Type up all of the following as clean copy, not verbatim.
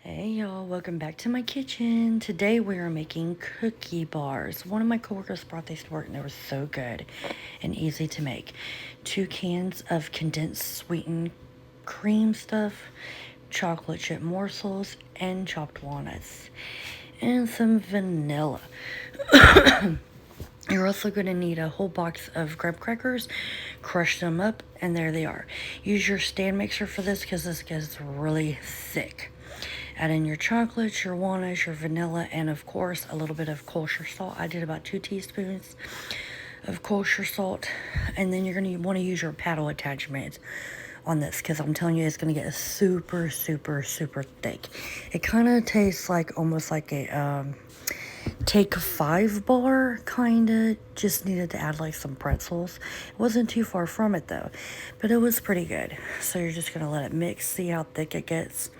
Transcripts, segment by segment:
Hey y'all, welcome back to my kitchen. Today we are making cookie bars. One of my coworkers brought these to work and they were so good and easy to make. 2 cans of condensed sweetened cream stuff, chocolate chip morsels, and chopped walnuts, and some vanilla. You're also going to need a whole box of graham crackers, crush them up, and there they are. Use your stand mixer for this because this gets really thick. Add in your chocolate, your walnuts, your vanilla, and of course a little bit of kosher salt. I did about 2 teaspoons of kosher salt. And then you're going to want to use your paddle attachment on this because I'm telling you it's going to get super, super, super thick. It kind of tastes like almost like a Take 5 bar, kinda. Just needed to add like some pretzels. It wasn't too far from it though, but it was pretty good. So you're just gonna let it mix, see how thick it gets.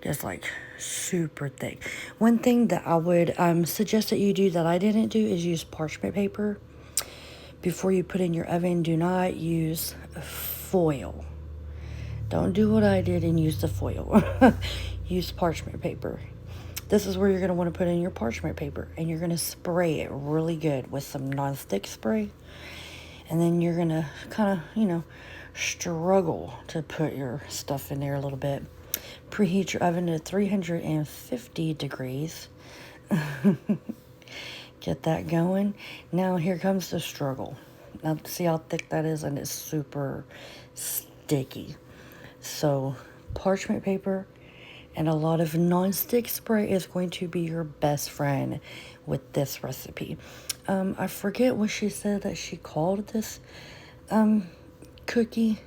Just like super thick. One thing that I would suggest that you do that I didn't do is use parchment paper. Before you put in your oven, do not use foil. Don't do what I did and use the foil. Use parchment paper. This is where you're going to want to put in your parchment paper, and you're going to spray it really good with some non-stick spray. And then you're going to kind of, struggle to put your stuff in there a little bit. Preheat your oven to 350 degrees. Get that going. Now here comes the struggle. Now see how thick that is, and it's super sticky. So parchment paper and a lot of non-stick spray is going to be your best friend with this recipe. I forget what she said that she called this cookie.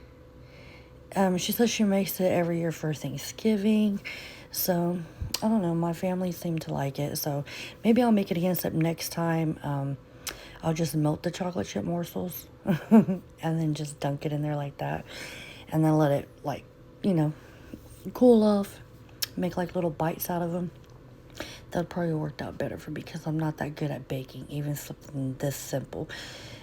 She says she makes it every year for Thanksgiving. So, I don't know. My family seemed to like it. So, maybe I'll make it again, except next time I'll just melt the chocolate chip morsels and then just dunk it in there like that. And then let it, cool off. Make like little bites out of them. That probably worked out better for me because I'm not that good at baking, even something this simple.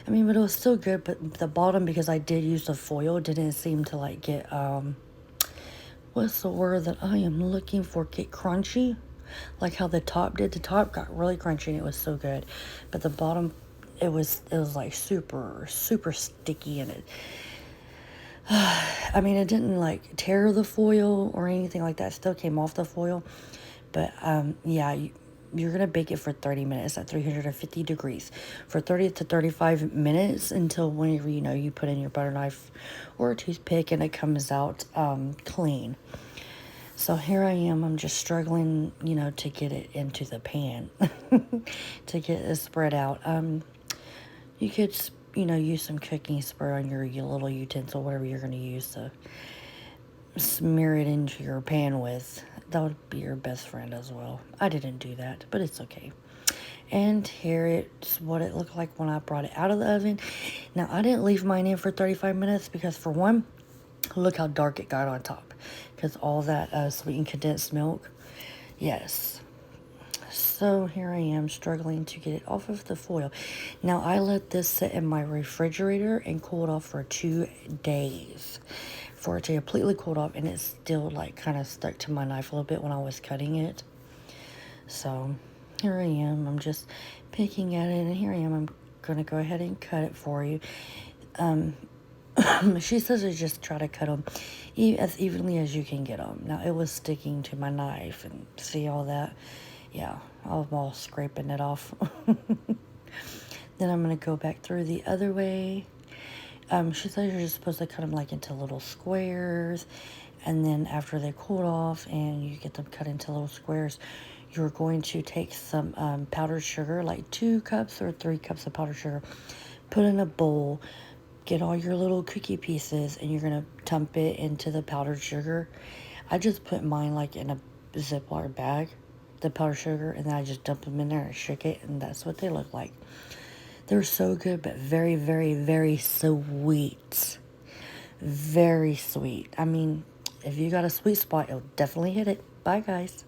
I mean, but it was still good, but the bottom, because I did use the foil, didn't seem to like get, what's the word that I am looking for? Get crunchy. Like how the top did. The top got really crunchy and it was so good. But the bottom, it was like super, super sticky in it. I mean, it didn't like tear the foil or anything like that. It still came off the foil. But yeah, you're going to bake it for 30 minutes at 350 degrees. For 30 to 35 minutes until whenever, you put in your butter knife or a toothpick and it comes out clean. So here I am. I'm just struggling, to get it into the pan. To get it spread out. You could, use some cooking spray on your little utensil, whatever you're going to use to smear it into your pan with. That would be your best friend as well. I didn't do that, but it's okay. And here it's what it looked like when I brought it out of the oven. Now, I didn't leave mine in for 35 minutes because, for one, look how dark it got on top. Because all that sweetened condensed milk. Yes. So here I am struggling to get it off of the foil. Now I let this sit in my refrigerator and cool it off for 2 days for it to completely cool off, and it's still like kind of stuck to my knife a little bit when I was cutting it. So here I am. I'm just picking at it, and here I am. I'm going to go ahead and cut it for you. She says to just try to cut them as evenly as you can get them. Now, it was sticking to my knife, and see all that? Yeah, I'm all scraping it off. Then I'm going to go back through the other way. She says you're just supposed to cut them like into little squares. And then after they cool off and you get them cut into little squares, you're going to take some powdered sugar, like 2 cups or 3 cups of powdered sugar, put in a bowl, get all your little cookie pieces, and you're going to dump it into the powdered sugar. I just put mine like in a Ziploc bag, the powdered sugar, and then I just dump them in there and shake it, and that's what they look like. They're so good, but very, very, very sweet. Very sweet. I mean, if you got a sweet spot, you'll definitely hit it. Bye, guys.